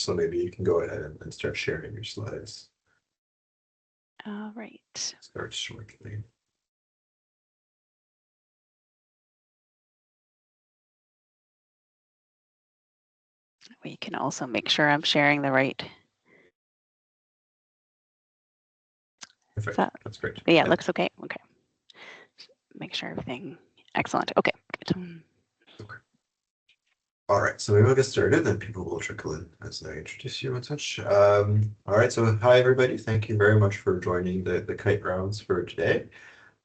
So maybe you can go ahead and start sharing your slides. All right. Start shortly. We can also make sure I'm sharing the right. Perfect. That's great. Yeah, it looks okay. Okay. Make sure everything. Excellent. Okay. Good. Okay. All right, so maybe we'll get started, then people will trickle in as I introduce you and such. All right, so hi everybody. Thank you very much for joining the kite rounds for today.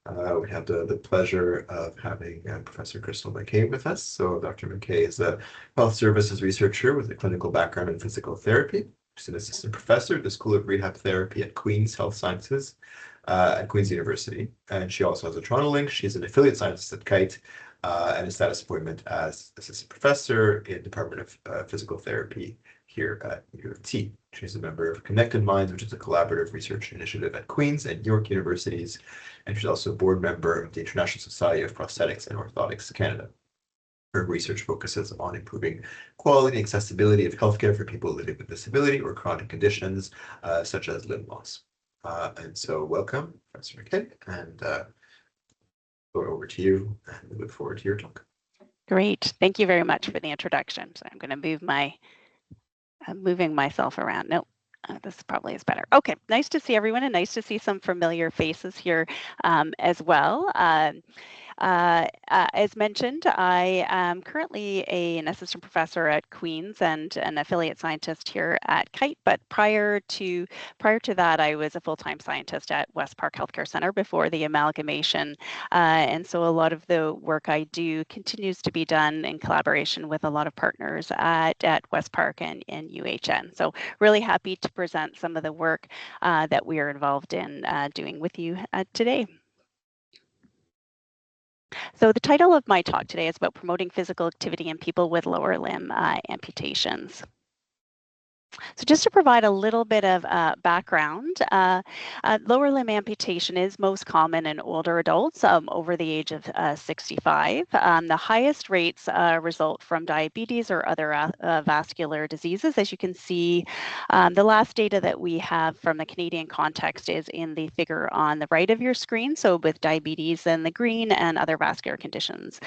We have the pleasure of having Professor Crystal McKay with us. So Dr. McKay is a health services researcher with a clinical background in physical therapy. She's an assistant professor at the School of Rehab Therapy at Queen's Health Sciences at Queen's University. And she also has a Toronto link. She's an affiliate scientist at Kite and a status appointment as assistant professor in Department of Physical Therapy here at U of T. She's a member of Connected Minds, which is a collaborative research initiative at Queen's and York Universities, and she's also a board member of the International Society of Prosthetics and Orthotics Canada. Her research focuses on improving quality and accessibility of healthcare for people living with disability or chronic conditions, such as limb loss. And so welcome, Professor McKay, and go over to you, and we look forward to your talk. Great. Thank you very much for the introduction. So I'm going to move moving myself around. Nope. This probably is better. Okay, nice to see everyone and nice to see some familiar faces here as well. As mentioned, I am currently an assistant professor at Queen's and an affiliate scientist here at Kite. But prior to that, I was a full-time scientist at West Park Healthcare Center before the amalgamation. And so a lot of the work I do continues to be done in collaboration with a lot of partners at West Park and UHN. So really happy to present some of the work that we are involved in doing with you today. So the title of my talk today is about promoting physical activity in people with lower limb amputations. So just to provide a little bit of background, lower limb amputation is most common in older adults over the age of 65. The highest rates result from diabetes or other vascular diseases. As you can see, the last data that we have from the Canadian context is in the figure on the right of your screen. So with diabetes in the green and other vascular conditions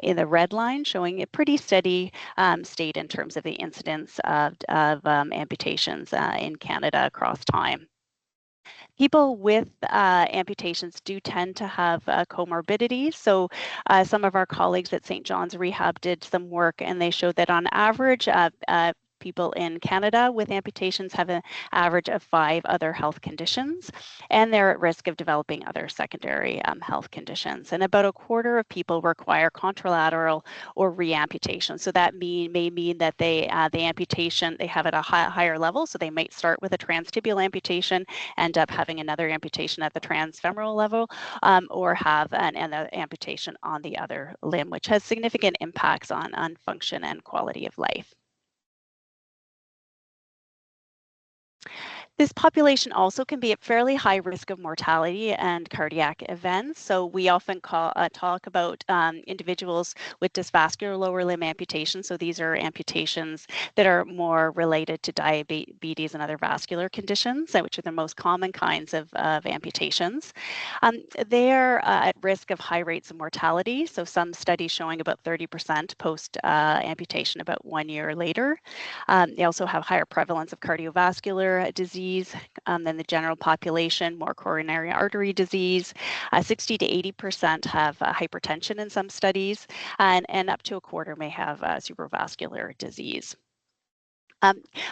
in the red line, showing a pretty steady state in terms of the incidence of amputations in Canada across time. People with amputations do tend to have comorbidities. So some of our colleagues at St. John's Rehab did some work and they showed that on average, people in Canada with amputations have an average of 5 other health conditions, and they're at risk of developing other secondary health conditions. And about a quarter of people require contralateral or reamputation. So that may mean that the amputation they have at a higher level. So they might start with a transtibial amputation, end up having another amputation at the transfemoral level, or have an amputation on the other limb, which has significant impacts on function and quality of life. This population also can be at fairly high risk of mortality and cardiac events. So we often talk about individuals with dysvascular lower limb amputations. So these are amputations that are more related to diabetes and other vascular conditions, which are the most common kinds of amputations. They're at risk of high rates of mortality. So some studies showing about 30% post amputation about 1 year later. They also have higher prevalence of cardiovascular disease than the general population, more coronary artery disease. 60 to 80% have hypertension in some studies, and up to a quarter may have cerebrovascular disease.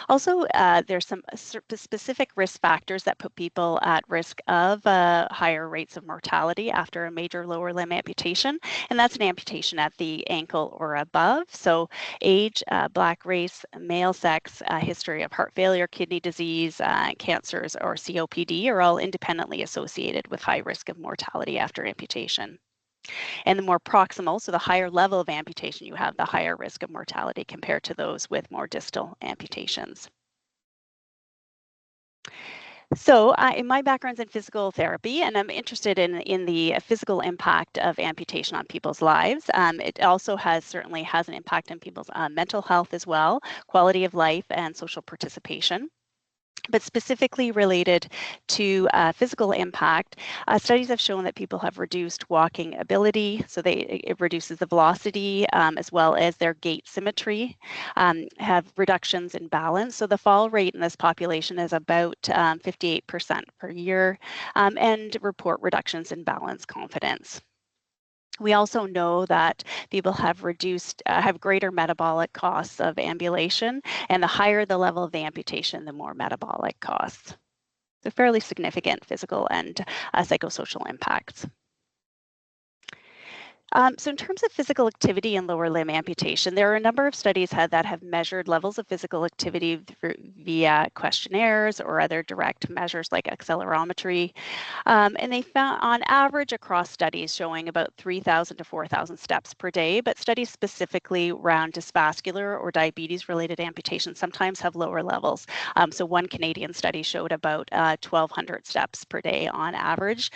Also, there's some specific risk factors that put people at risk of higher rates of mortality after a major lower limb amputation, and that's an amputation at the ankle or above. So age, Black race, male sex, history of heart failure, kidney disease, cancers, or COPD are all independently associated with high risk of mortality after amputation. And the more proximal, so the higher level of amputation you have, the higher risk of mortality compared to those with more distal amputations. So my background's in physical therapy, and I'm interested in the physical impact of amputation on people's lives. It also certainly has an impact on people's mental health as well, quality of life, and social participation. But specifically related to physical impact, studies have shown that people have reduced walking ability, so it reduces the velocity as well as their gait symmetry, have reductions in balance. So the fall rate in this population is about 58% per year, and report reductions in balance confidence. We also know that people have greater metabolic costs of ambulation, and the higher the level of the amputation, the more metabolic costs. So fairly significant physical and psychosocial impacts. So in terms of physical activity and lower limb amputation, there are a number of studies that have measured levels of physical activity via questionnaires or other direct measures like accelerometry. And they found on average across studies showing about 3,000 to 4,000 steps per day, but studies specifically around dysvascular or diabetes-related amputation sometimes have lower levels. So one Canadian study showed about 1,200 steps per day on average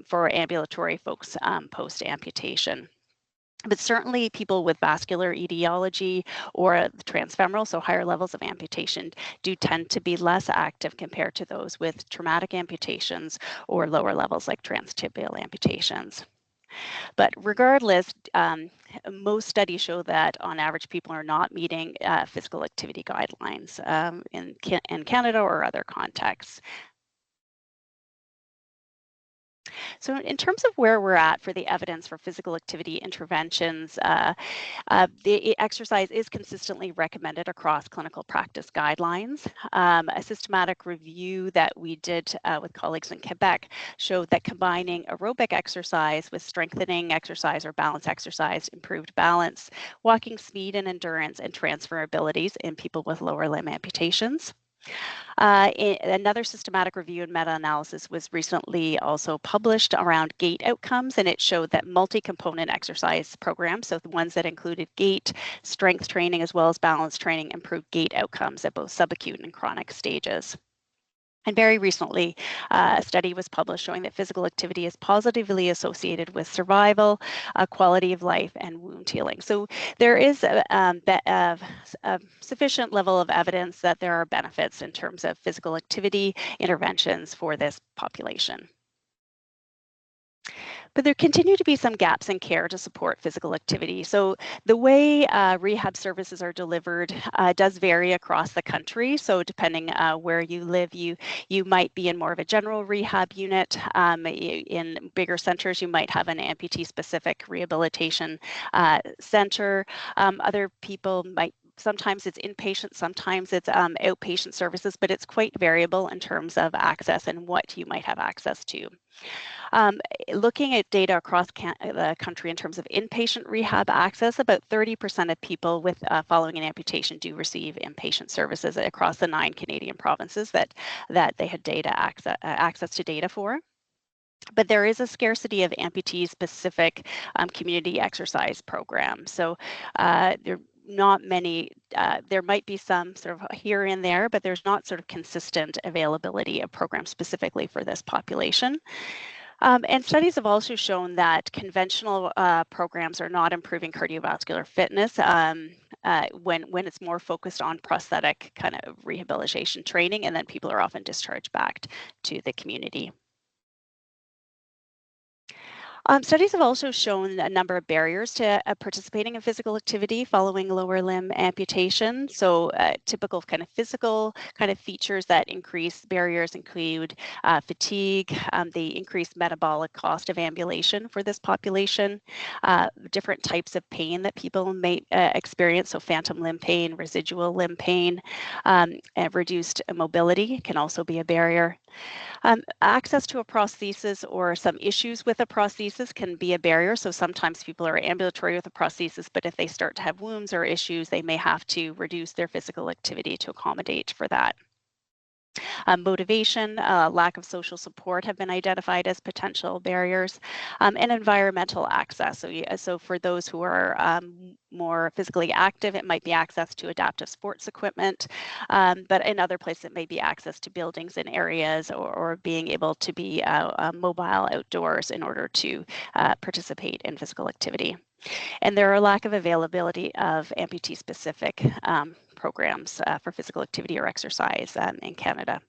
for ambulatory folks post-amputation. But certainly people with vascular etiology or transfemoral, so higher levels of amputation, do tend to be less active compared to those with traumatic amputations or lower levels like transtibial amputations. But regardless, most studies show that on average people are not meeting physical activity guidelines in Canada or other contexts. So in terms of where we're at for the evidence for physical activity interventions, the exercise is consistently recommended across clinical practice guidelines. A systematic review that we did with colleagues in Quebec showed that combining aerobic exercise with strengthening exercise or balance exercise improved balance, walking speed and endurance, and transferabilities in people with lower limb amputations. Another systematic review and meta-analysis was recently also published around gait outcomes, and it showed that multi-component exercise programs, so the ones that included gait, strength training, as well as balance training, improved gait outcomes at both subacute and chronic stages. And very recently, a study was published showing that physical activity is positively associated with survival, quality of life, and wound healing. So there is a sufficient level of evidence that there are benefits in terms of physical activity interventions for this population. But there continue to be some gaps in care to support physical activity. So the way rehab services are delivered does vary across the country. So depending where you live, you might be in more of a general rehab unit. In bigger centers, you might have an amputee-specific rehabilitation center. Other people might sometimes it's inpatient, sometimes it's outpatient services, but it's quite variable in terms of access and what you might have access to. Looking at data across the country in terms of inpatient rehab access, about 30% of people with following an amputation do receive inpatient services across the 9 Canadian provinces that they had access to data for. But there is a scarcity of amputee-specific community exercise programs. So there not many, there might be some sort of here and there, but there's not sort of consistent availability of programs specifically for this population. And studies have also shown that conventional programs are not improving cardiovascular fitness when it's more focused on prosthetic kind of rehabilitation training, and then people are often discharged back to the community. Studies have also shown a number of barriers to participating in physical activity following lower limb amputation. So typical kind of physical kind of features that increase barriers include fatigue, the increased metabolic cost of ambulation for this population, different types of pain that people may experience, so phantom limb pain, residual limb pain, and reduced mobility can also be a barrier. Access to a prosthesis or some issues with a prosthesis can be a barrier. So sometimes people are ambulatory with a prosthesis, but if they start to have wounds or issues, they may have to reduce their physical activity to accommodate for that. Motivation, lack of social support have been identified as potential barriers, and environmental access. So for those who are more physically active, it might be access to adaptive sports equipment, but in other places it may be access to buildings and areas, or being able to be mobile outdoors in order to participate in physical activity. And there are a lack of availability of amputee-specific programs for physical activity or exercise in Canada.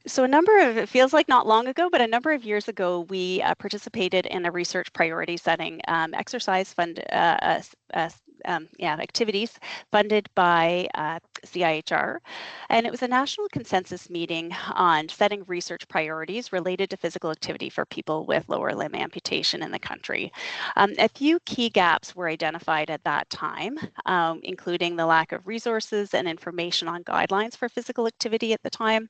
So it feels like not long ago, but a number of years ago, we participated in a research priority setting exercise fund activities funded by CIHR. And it was a national consensus meeting on setting research priorities related to physical activity for people with lower limb amputation in the country. A few key gaps were identified at that time, including the lack of resources and information on guidelines for physical activity at the time,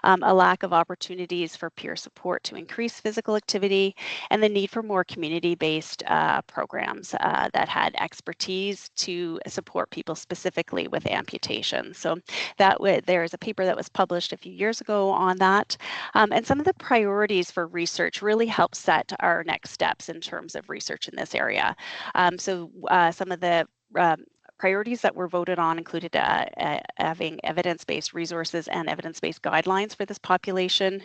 a lack of opportunities for peer support to increase physical activity, and the need for more community-based programs that had expertise to support people specifically with amputation. So there's a paper that was published a few years ago on that, and some of the priorities for research really help set our next steps in terms of research in this area. Some of the priorities that were voted on included having evidence-based resources and evidence-based guidelines for this population,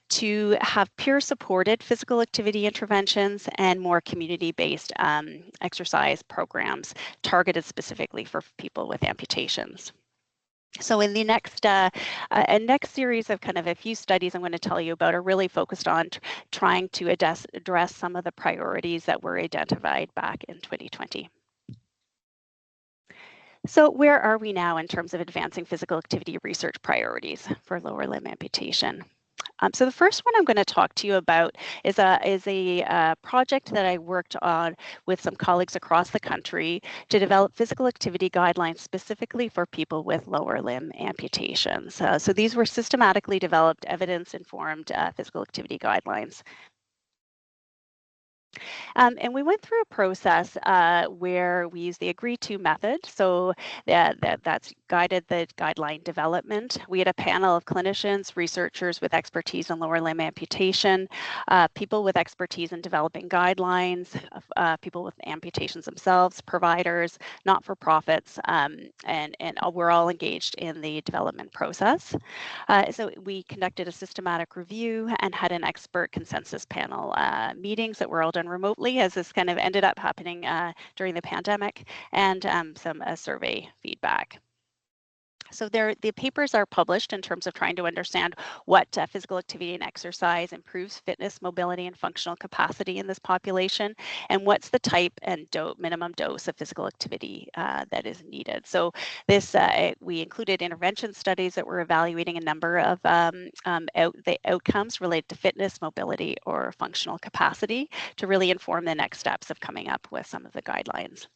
to have peer-supported physical activity interventions, and more community-based exercise programs targeted specifically for people with amputations. So in the next series of kind of a few studies I'm going to tell you about are really focused on trying to address some of the priorities that were identified back in 2020. So where are we now in terms of advancing physical activity research priorities for lower limb amputation? So the first one I'm going to talk to you about is a project that I worked on with some colleagues across the country to develop physical activity guidelines specifically for people with lower limb amputations. So these were systematically developed, evidence-informed physical activity guidelines. And we went through a process where we used the agree-to method. So that's guided the guideline development. We had a panel of clinicians, researchers with expertise in lower limb amputation, people with expertise in developing guidelines, people with amputations themselves, providers, not-for-profits, and we're all engaged in the development process. So we conducted a systematic review and had an expert consensus panel meetings that were all done remotely, as this kind of ended up happening during the pandemic, and some survey feedback. So the papers are published in terms of trying to understand what physical activity and exercise improves fitness, mobility, and functional capacity in this population, and what's the type and minimum dose of physical activity that is needed. So we included intervention studies that were evaluating a number of the outcomes related to fitness, mobility, or functional capacity to really inform the next steps of coming up with some of the guidelines.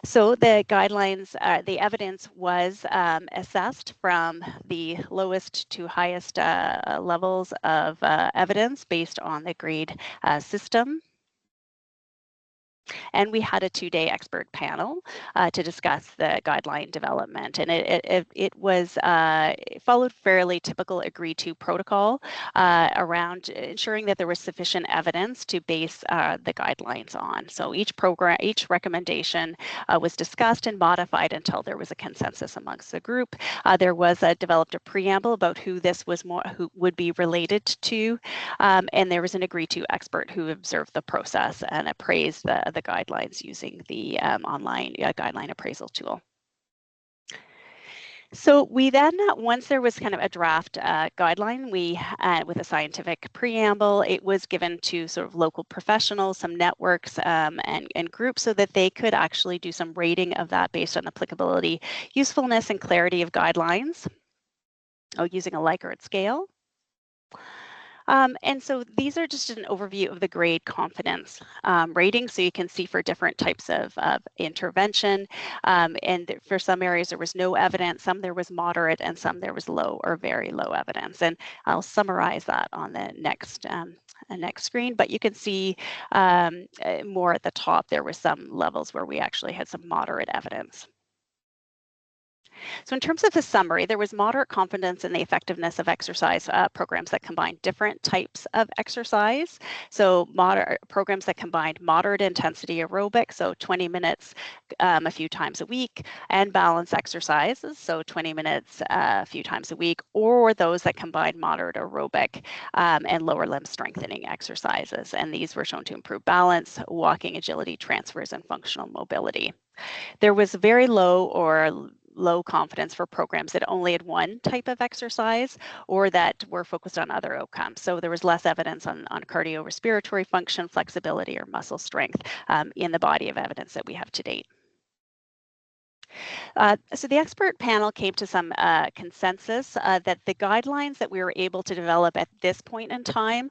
So the guidelines, the evidence was assessed from the lowest to highest levels of evidence based on the grade system. And we had a 2-day expert panel to discuss the guideline development. And it was followed fairly typical agree-to protocol around ensuring that there was sufficient evidence to base the guidelines on. So each recommendation was discussed and modified until there was a consensus amongst the group. There was developed a preamble about who would be related to, and there was an agree-to expert who observed the process and appraised the guidelines using the online guideline appraisal tool. So we then, once there was kind of a draft guideline, with a scientific preamble, it was given to sort of local professionals, some networks and groups, so that they could actually do some rating of that based on applicability, usefulness, and clarity of guidelines, using a Likert scale. And so these are just an overview of the grade confidence rating. So you can see for different types of intervention. And for some areas, there was no evidence, some there was moderate, and some there was low or very low evidence. And I'll summarize that on the next screen. But you can see more at the top, there were some levels where we actually had some moderate evidence. So in terms of the summary, there was moderate confidence in the effectiveness of exercise programs that combine different types of exercise. So programs that combined moderate intensity aerobic, so 20 minutes a few times a week, and balance exercises, so 20 minutes a few times a week, or those that combine moderate aerobic and lower limb strengthening exercises. And these were shown to improve balance, walking agility, transfers, and functional mobility. There was very low confidence for programs that only had one type of exercise or that were focused on other outcomes. So there was less evidence on cardiorespiratory function, flexibility, or muscle strength in the body of evidence that we have to date. So the expert panel came to some consensus that the guidelines that we were able to develop at this point in time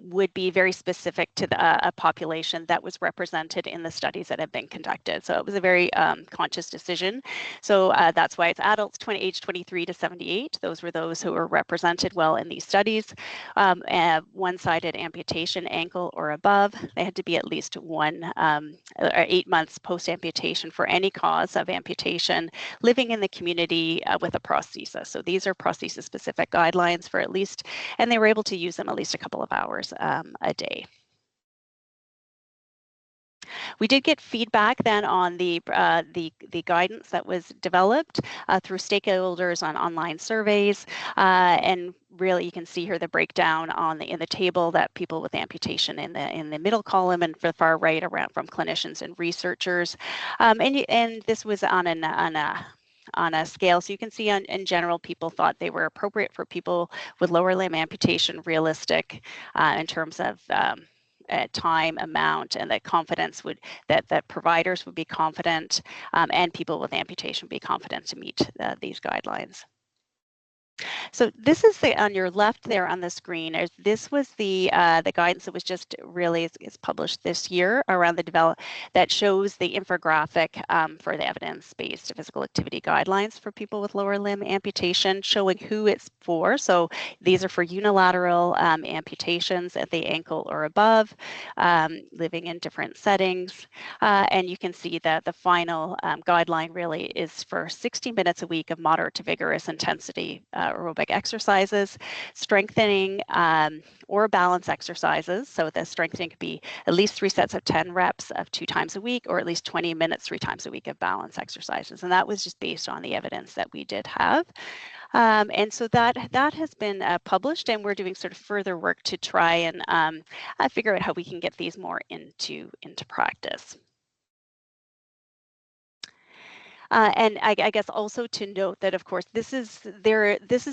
would be very specific to a population that was represented in the studies that have been conducted. So it was a very conscious decision. So that's why it's adults age 23 to 78. Those were those who were represented well in these studies. One-sided amputation, ankle or above. They had to be at least 8 months post-amputation for any cause of amputation, living in the community with a prosthesis. So these are prosthesis-specific guidelines for at least, and they were able to use them at least a couple of hours a day. We did get feedback then on the guidance that was developed through stakeholders on online surveys, and really you can see here the breakdown in the table that people with amputation in the middle column, and for the far right around from clinicians and researchers, and this was on a scale. So you can see in general, people thought they were appropriate for people with lower limb amputation, realistic in terms of time, amount, and that confidence that providers would be confident and people with amputation would be confident to meet these guidelines. So this is on your left there on the screen. This was the guidance that was just really is published this year around that shows the infographic for the evidence-based physical activity guidelines for people with lower limb amputation, showing who it's for. So these are for unilateral amputations at the ankle or above, living in different settings, and you can see that the final guideline really is for 60 minutes a week of moderate to vigorous intensity aerobic exercises, strengthening or balance exercises. So the strengthening could be at least 3 sets of 10 reps of 2 times a week, or at least 20 minutes 3 times a week of balance exercises. And that was just based on the evidence that we did have. And so that has been published, and we're doing sort of further work to try and figure out how we can get these more into practice. And I guess also to note that, of course, this is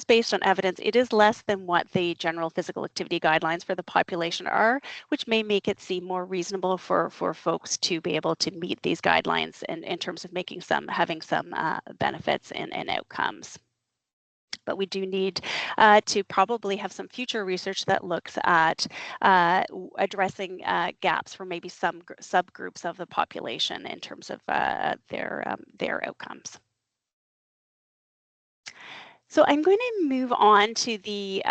based on evidence. It is less than what the general physical activity guidelines for the population are, which may make it seem more reasonable for folks to be able to meet these guidelines in terms of having some benefits and outcomes. But we do need to probably have some future research that looks at addressing gaps for maybe some subgroups of the population in terms of their outcomes. So I'm going to move on to the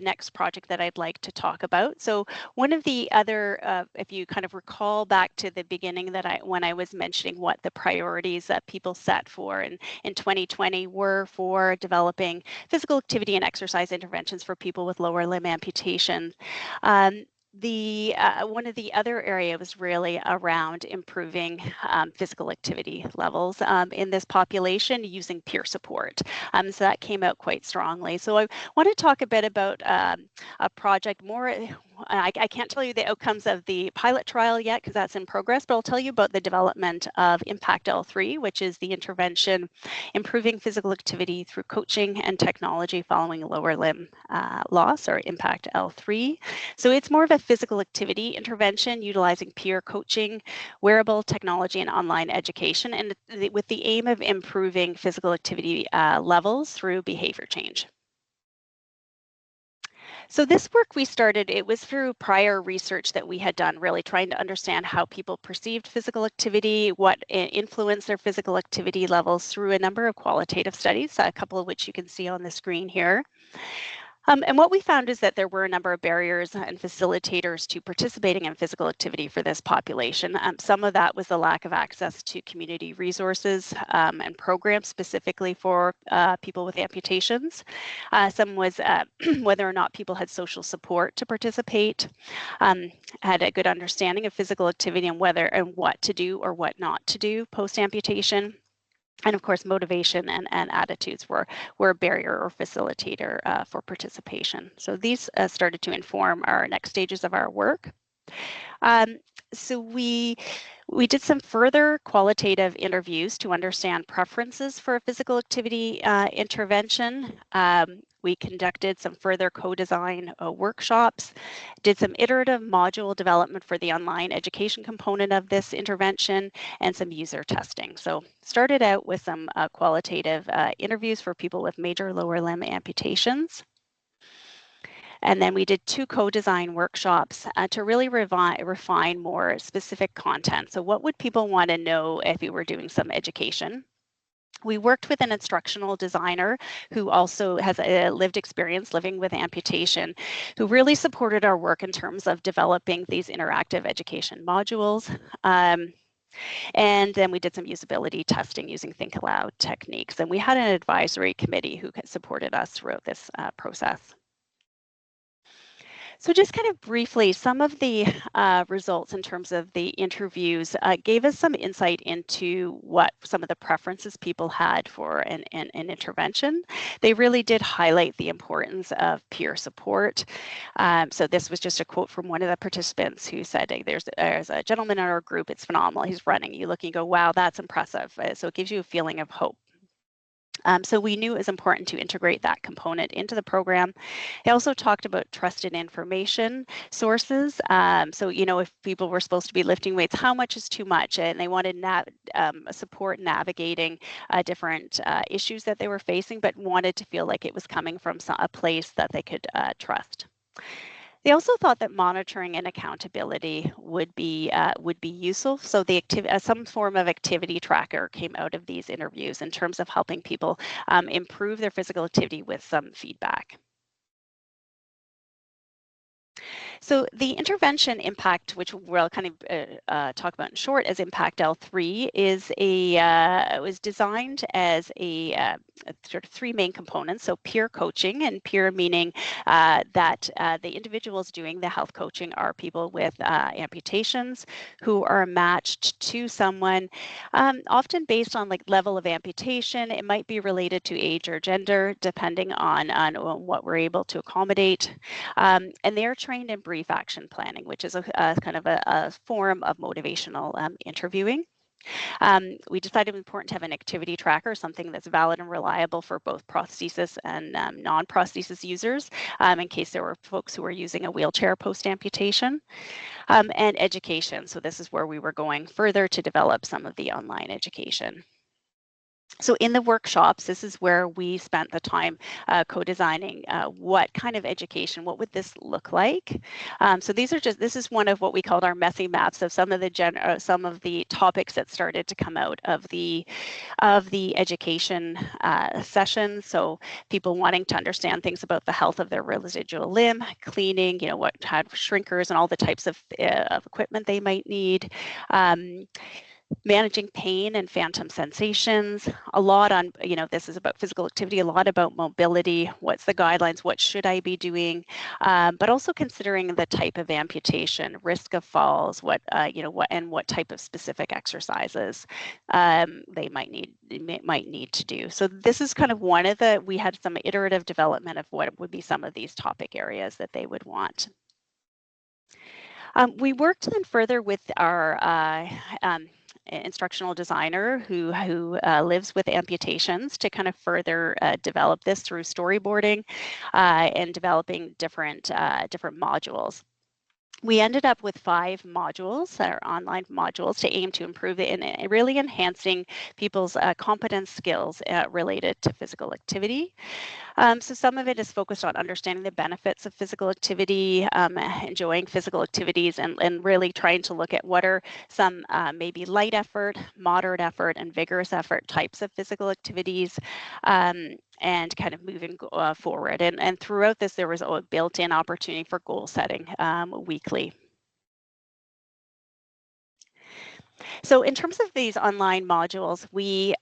next project that I'd like to talk about. So one of the other, if you kind of recall back to the beginning when I was mentioning what the priorities that people set for in 2020 were for developing physical activity and exercise interventions for people with lower limb amputation. One of the other areas was really around improving physical activity levels in this population using peer support. So that came out quite strongly. So I want to talk a bit about a project more. I can't tell you the outcomes of the pilot trial yet because that's in progress, but I'll tell you about the development of Impact L3, which is the intervention improving physical activity through coaching and technology following lower limb loss, or Impact L3. So it's more of a physical activity intervention utilizing peer coaching, wearable technology, and online education, and with the aim of improving physical activity levels through behavior change. So this work we started, it was through prior research that we had done, really trying to understand how people perceived physical activity, what influenced their physical activity levels through a number of qualitative studies, a couple of which you can see on the screen here. And what we found is that there were a number of barriers and facilitators to participating in physical activity for this population. Some of that was the lack of access to community resources and programs specifically for people with amputations. Some was whether or not people had social support to participate, had a good understanding of physical activity and whether and what to do or what not to do post-amputation. And of course, motivation and attitudes were a barrier or facilitator for participation. So these started to inform our next stages of our work. So we did some further qualitative interviews to understand preferences for a physical activity intervention. We conducted some further co-design workshops, did some iterative module development for the online education component of this intervention, and some user testing. So started out with some qualitative interviews for people with major lower limb amputations. And then we did 2 co-design workshops to really refine more specific content. So what would people want to know if we were doing some education? We worked with an instructional designer who also has a lived experience living with amputation, who really supported our work in terms of developing these interactive education modules. And then we did some usability testing using Think Aloud techniques. And we had an advisory committee who supported us throughout this process. So just kind of briefly, some of the results in terms of the interviews gave us some insight into what some of the preferences people had for an intervention. They really did highlight the importance of peer support. So this was just a quote from one of the participants who said, hey, there's a gentleman in our group, it's phenomenal, he's running. You look and go, wow, that's impressive. So it gives you a feeling of hope. So we knew it was important to integrate that component into the program. They also talked about trusted information sources. So, if people were supposed to be lifting weights, how much is too much? And they wanted support navigating different issues that they were facing, but wanted to feel like it was coming from a place that they could trust. They also thought that monitoring and accountability would be useful. So the some form of activity tracker came out of these interviews in terms of helping people improve their physical activity with some feedback. So the intervention impact, which we'll kind of talk about in short as Impact L3, is was designed as a sort of 3 main components. So peer coaching, and peer meaning that the individuals doing the health coaching are people with amputations who are matched to someone, often based on like level of amputation. It might be related to age or gender, depending on what we're able to accommodate. And they're trained in brief action planning, which is a kind of a form of motivational interviewing. We decided it was important to have an activity tracker, something that's valid and reliable for both prosthesis and non-prosthesis users, in case there were folks who were using a wheelchair post-amputation, and education. So this is where we were going further to develop some of the online education. So in the workshops, this is where we spent the time co-designing what kind of education, what would this look like? So this is one of what we called our messy maps of some of the topics that started to come out of the education sessions. So people wanting to understand things about the health of their residual limb, cleaning, what had shrinkers and all the types of equipment they might need. Managing pain and phantom sensations, a lot on, this is about physical activity, a lot about mobility, what's the guidelines, what should I be doing, but also considering the type of amputation, risk of falls, what type of specific exercises they might need to do. So this is kind of we had some iterative development of what would be some of these topic areas that they would want. We worked then further with our instructional designer who lives with amputations to kind of further develop this through storyboarding and developing different modules. We ended up with 5 modules, our online modules, to aim to improve it and really enhancing people's competence skills related to physical activity. So some of it is focused on understanding the benefits of physical activity, enjoying physical activities, and really trying to look at what are some maybe light effort, moderate effort, and vigorous effort types of physical activities. and kind of moving forward. And throughout this, there was a built-in opportunity for goal setting weekly. So in terms of these online modules, we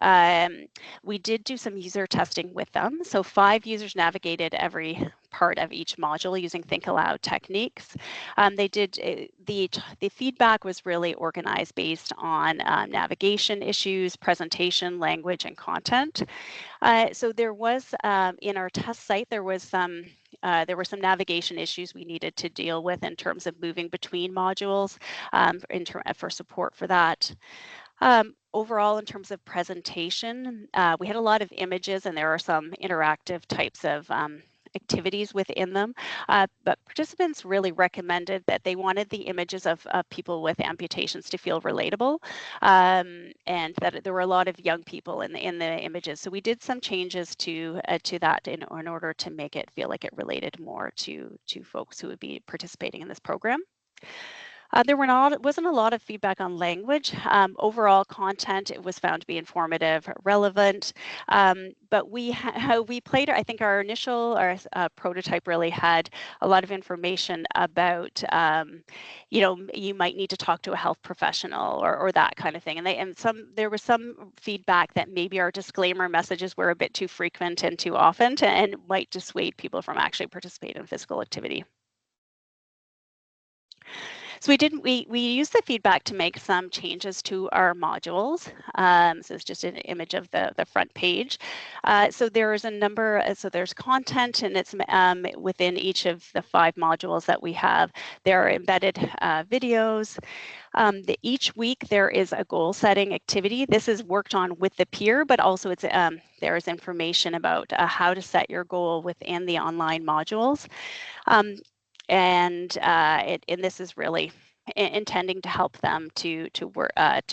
did do some user testing with them. So 5 users navigated every part of each module using Think Aloud techniques. They did the feedback was really organized based on navigation issues, presentation, language, and content. So there was in our test site there were some navigation issues we needed to deal with in terms of moving between modules for support for that. Overall, in terms of presentation, we had a lot of images and there are some interactive types of activities within them, but participants really recommended that they wanted the images of people with amputations to feel relatable, and that there were a lot of young people in the images. So we did some changes to that in order to make it feel like it related more to folks who would be participating in this program. There wasn't a lot of feedback on language. Overall content, it was found to be informative, relevant, but we played, I think our prototype really had a lot of information about, you might need to talk to a health professional or that kind of thing. And there was some feedback that maybe our disclaimer messages were a bit too frequent and too often and might dissuade people from actually participating in physical activity. So we used the feedback to make some changes to our modules. So it's just an image of the front page. So there's a number, so there's content and it's within each of the 5 modules that we have. There are embedded videos. Each week there is a goal setting activity. This is worked on with the peer, but also there is information about how to set your goal within the online modules. And this is really intending to help them to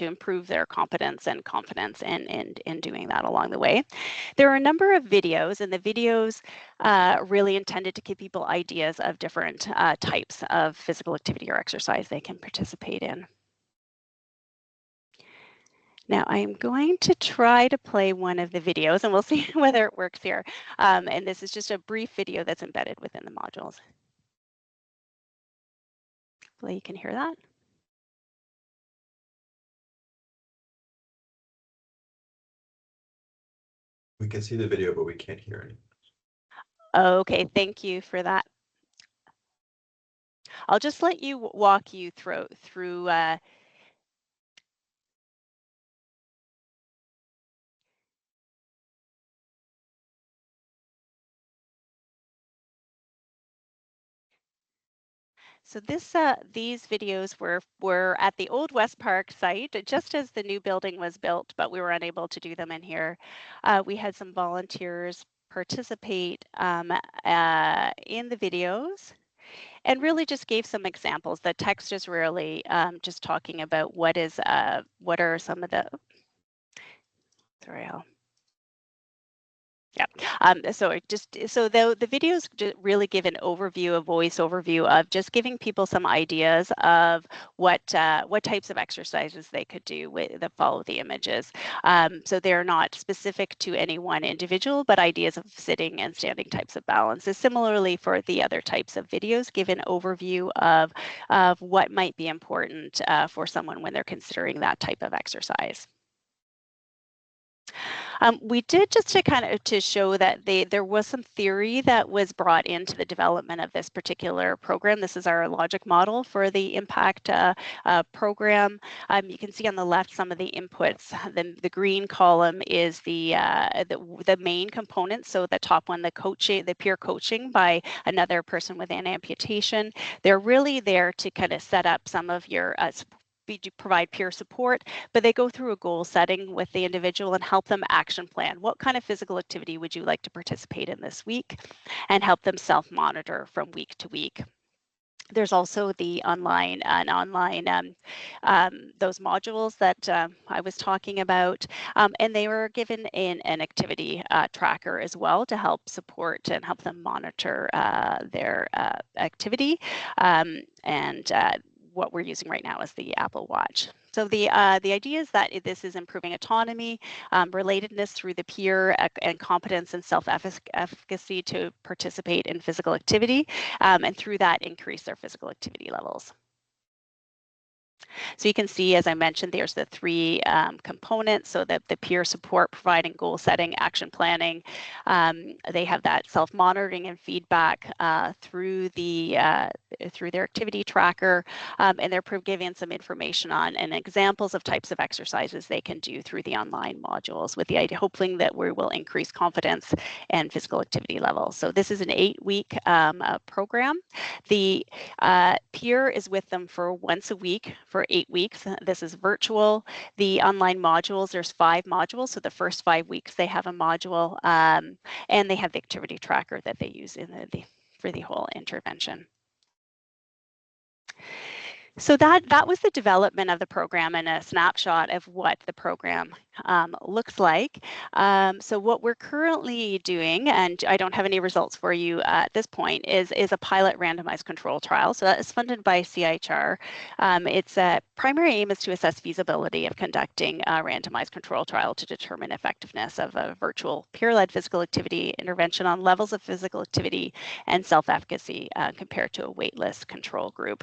improve their competence and confidence in doing that along the way. There are a number of videos, and the videos really intended to give people ideas of different types of physical activity or exercise they can participate in. Now I'm going to try to play one of the videos, and we'll see whether it works here. And this is just a brief video that's embedded within the modules. Hopefully you can hear that. We can see the video, but we can't hear it. Okay, thank you for that. I'll just let you walk you through So these videos were at the old West Park site just as the new building was built, but we were unable to do them in here. We had some volunteers participate in the videos and really just gave some examples. The text is really just talking about what are some of the, sorry, yeah. So the videos really give an overview, a voice overview of just giving people some ideas of what types of exercises they could do that follow the images. So they're not specific to any one individual, but ideas of sitting and standing types of balance. Similarly for the other types of videos, give an overview of what might be important for someone when they're considering that type of exercise. We did just to show that there was some theory that was brought into the development of this particular program. This is our logic model for the impact program. You can see on the left some of the inputs. The green column is the main component. So the top one, the peer coaching by another person with an amputation. They're really there to kind of set up some of your provide peer support, but they go through a goal setting with the individual and help them action plan. What kind of physical activity would you like to participate in this week? And help them self-monitor from week to week. There's also the online those modules that I was talking about, and they were given an activity tracker as well to help support and help them monitor their activity. what we're using right now is the Apple Watch. So the idea is that this is improving autonomy, relatedness through the peer and competence and self-efficacy to participate in physical activity, and through that increase their physical activity levels. So you can see, as I mentioned, there's the three components. So that the peer support, providing goal setting, action planning. They have that self-monitoring and feedback through their activity tracker, and they're giving some information on and examples of types of exercises they can do through the online modules, with the idea, hoping that we will increase confidence and physical activity levels. So this is an 8-week program. The peer is with them for once a week for 8 weeks. This is virtual. The online modules, there's 5 modules. So the first 5 weeks they have a module, and they have the activity tracker that they use for the whole intervention. So that was the development of the program and a snapshot of what the program looks like. So what we're currently doing, and I don't have any results for you at this point, is a pilot randomized control trial. So that is funded by CIHR. Its primary aim is to assess feasibility of conducting a randomized control trial to determine effectiveness of a virtual peer-led physical activity intervention on levels of physical activity and self-efficacy compared to a waitlist control group.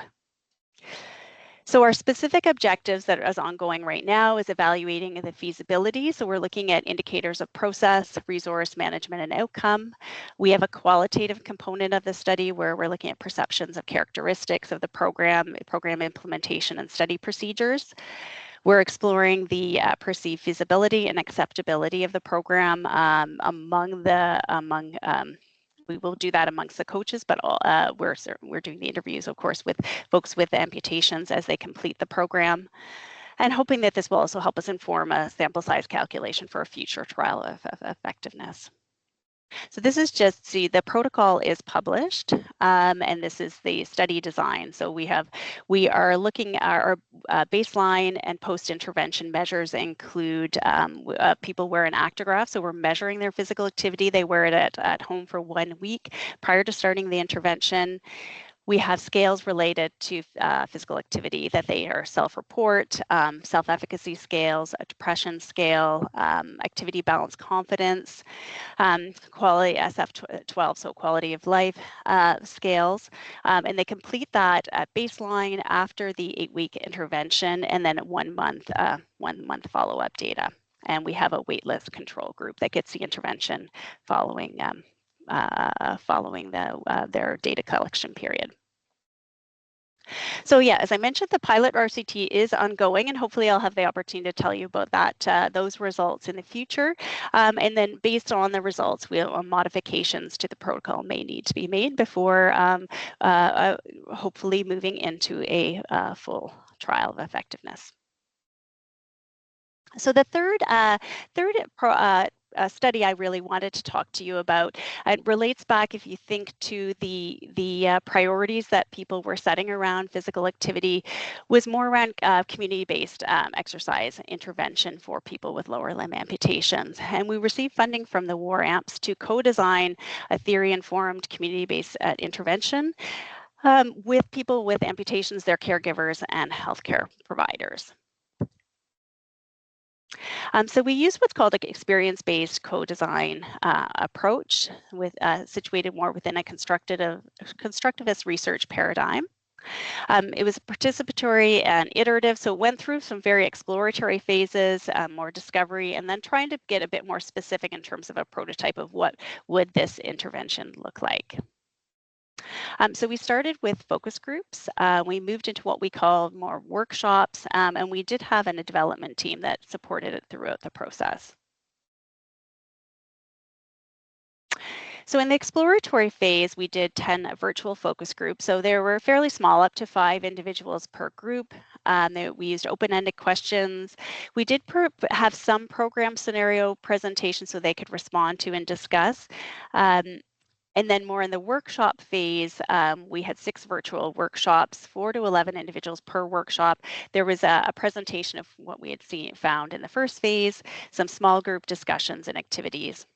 So our specific objectives that is ongoing right now is evaluating the feasibility. So we're looking at indicators of process, resource management, and outcome. We have a qualitative component of the study where we're looking at perceptions of characteristics of the program implementation, and study procedures. We're exploring the perceived feasibility and acceptability of the program we will do that amongst the coaches, but we're doing the interviews, of course, with folks with amputations as they complete the program, and hoping that this will also help us inform a sample size calculation for a future trial of effectiveness. So this is just, see, the protocol is published, and this is the study design. So we are looking at our baseline and post-intervention measures include people wear an actigraph, so we're measuring their physical activity. They wear it at home for 1 week prior to starting the intervention. We have scales related to physical activity that they are self-report, self-efficacy scales, a depression scale, activity balance confidence, quality SF12, so quality of life scales, and they complete that at baseline after the 8-week intervention, and then 1 month follow-up data. And we have a waitlist control group that gets the intervention following their data collection period. So yeah, as I mentioned, the pilot RCT is ongoing, and hopefully I'll have the opportunity to tell you about that, those results in the future. And then based on the results, modifications to the protocol may need to be made before hopefully moving into a full trial of effectiveness. So the third study I really wanted to talk to you about, it relates back, if you think, to the priorities that people were setting around physical activity, was more around community-based exercise intervention for people with lower limb amputations. And we received funding from the War Amps to co-design a theory-informed community-based intervention with people with amputations, their caregivers, and healthcare providers. So we use what's called an experience-based co-design approach, situated more within a constructivist research paradigm. It was participatory and iterative, so it went through some very exploratory phases, more discovery, and then trying to get a bit more specific in terms of a prototype of what would this intervention look like. So we started with focus groups. We moved into what we call more workshops, and we did have a development team that supported it throughout the process. So in the exploratory phase, we did 10 virtual focus groups. So they were fairly small, up to 5 individuals per group. We used open-ended questions. We did have some program scenario presentations so they could respond to and discuss. And then more in the workshop phase, we had 6 virtual workshops, 4 to 11 individuals per workshop. There was a presentation of what we had found in the first phase, some small group discussions and activities.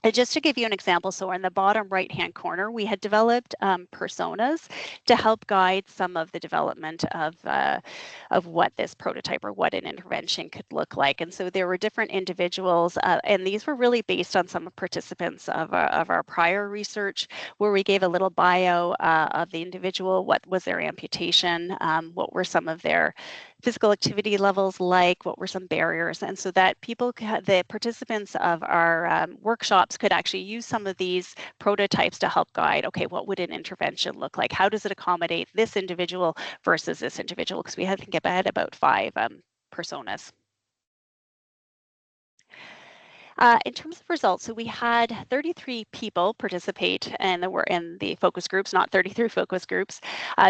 And just to give you an example, so in the bottom right-hand corner, we had developed personas to help guide some of the development of what this prototype or what an intervention could look like. And so there were different individuals, and these were really based on some participants of our prior research, where we gave a little bio of the individual, what was their amputation, what were some of their physical activity levels like, what were some barriers, and so that people, the participants of our workshops could actually use some of these prototypes to help guide, okay, what would an intervention look like? How does it accommodate this individual versus this individual? Because we had to get about 5 personas. In terms of results, so we had 33 people participate, and were in the focus groups, not 33 focus groups.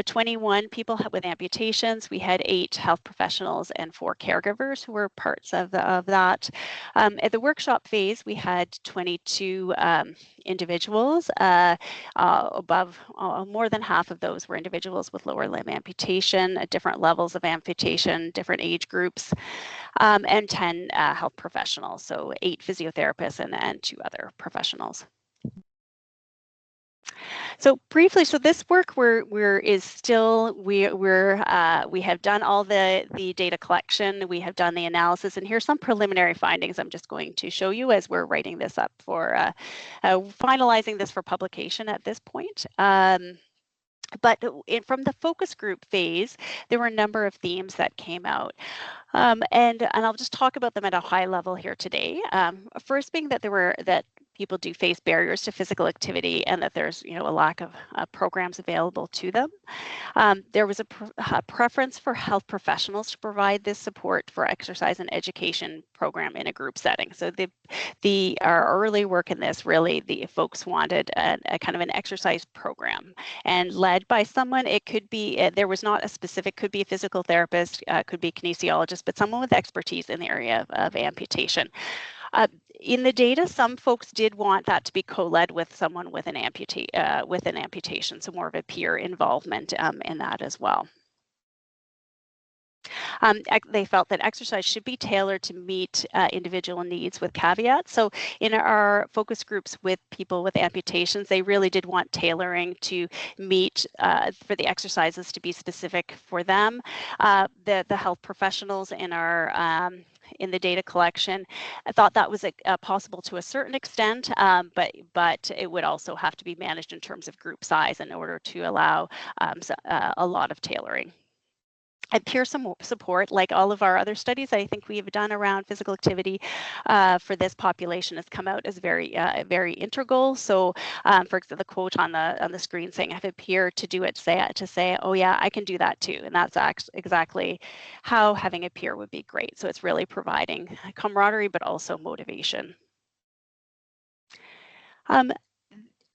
21 people with amputations. We had 8 health professionals and 4 caregivers who were parts of that. At the workshop phase, we had 22 individuals. Above more than half of those were individuals with lower limb amputation, at different levels of amputation, different age groups. And 10 health professionals, so 8 physiotherapists and 2 other professionals. So briefly, so this work we have done all the data collection, we have done the analysis, and here's some preliminary findings I'm just going to show you as we're writing this up for finalizing this for publication at this point. But from the focus group phase, there were a number of themes that came out. And I'll just talk about them at a high level here today. First being that people do face barriers to physical activity, and that there's a lack of programs available to them. There was a preference for health professionals to provide this support for exercise and education program in a group setting. So our early work in this, really, the folks wanted a kind of an exercise program, and led by someone. It could be, there was not a specific, could be a physical therapist, could be a kinesiologist, but someone with expertise in the area of amputation. In the data, some folks did want that to be co-led with someone with an amputation, so more of a peer involvement in that as well. They felt that exercise should be tailored to meet individual needs with caveats. So in our focus groups with people with amputations, they really did want tailoring to meet for the exercises to be specific for them. The health professionals in the data collection, I thought that was possible to a certain extent, but it would also have to be managed in terms of group size in order to allow a lot of tailoring. And peer support, like all of our other studies I think we've done around physical activity for this population, has come out as very integral. So for example, the quote on the screen saying, I have a peer to do it, to say, oh yeah, I can do that too. And that's exactly how having a peer would be great. So it's really providing camaraderie, but also motivation.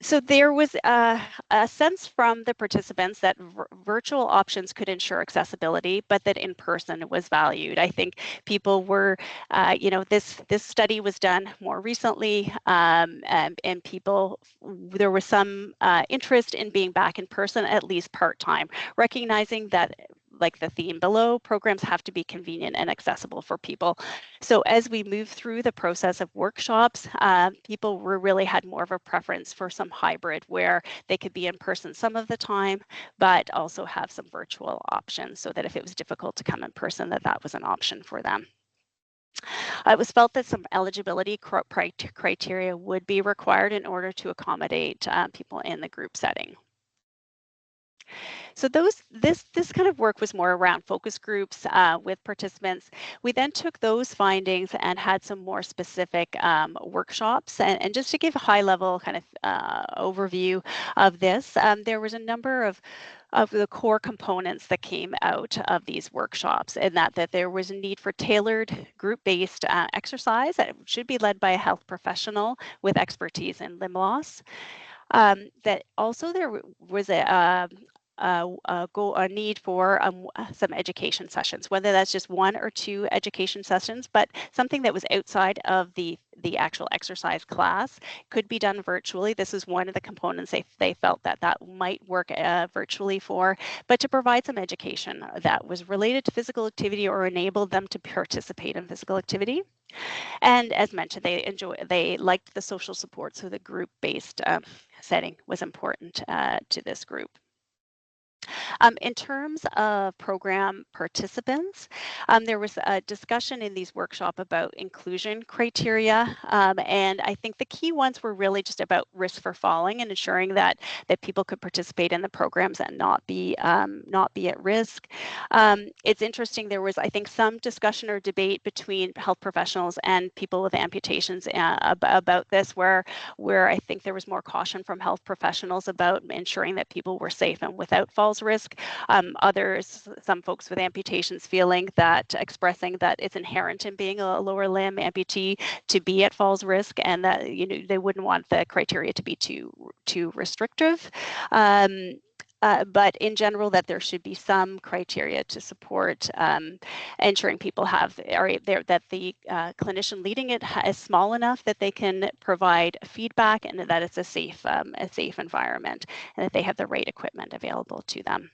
So there was a sense from the participants that virtual options could ensure accessibility, but that in person was valued. I think people were, this study was done more recently, and people, there was some interest in being back in person, at least part-time, recognizing that, like the theme below, programs have to be convenient and accessible for people. So as we move through the process of workshops, people really had more of a preference for some hybrid where they could be in person some of the time, but also have some virtual options, so that if it was difficult to come in person, that was an option for them. It was felt that some eligibility criteria would be required in order to accommodate people in the group setting. So this kind of work was more around focus groups with participants. We then took those findings and had some more specific workshops. And just to give a high level kind of overview of this, there was a number of the core components that came out of these workshops, and that there was a need for tailored group-based exercise that should be led by a health professional with expertise in limb loss. That also there was a need for some education sessions, whether that's just 1 or 2 education sessions, but something that was outside of the actual exercise class could be done virtually. This is one of the components they felt that might work virtually for, but to provide some education that was related to physical activity or enabled them to participate in physical activity. And as mentioned, they liked the social support, so the group-based setting was important to this group. In terms of program participants, there was a discussion in these workshops about inclusion criteria, and I think the key ones were really just about risk for falling and ensuring that people could participate in the programs and not be at risk. It's interesting. There was, I think, some discussion or debate between health professionals and people with amputations about this, where I think there was more caution from health professionals about ensuring that people were safe and without falls risk. Some folks with amputations expressing that it's inherent in being a lower limb amputee to be at falls risk, and that they wouldn't want the criteria to be too restrictive. But in general, that there should be some criteria to support ensuring people that the clinician leading it is small enough that they can provide feedback, and that it's a safe environment, and that they have the right equipment available to them.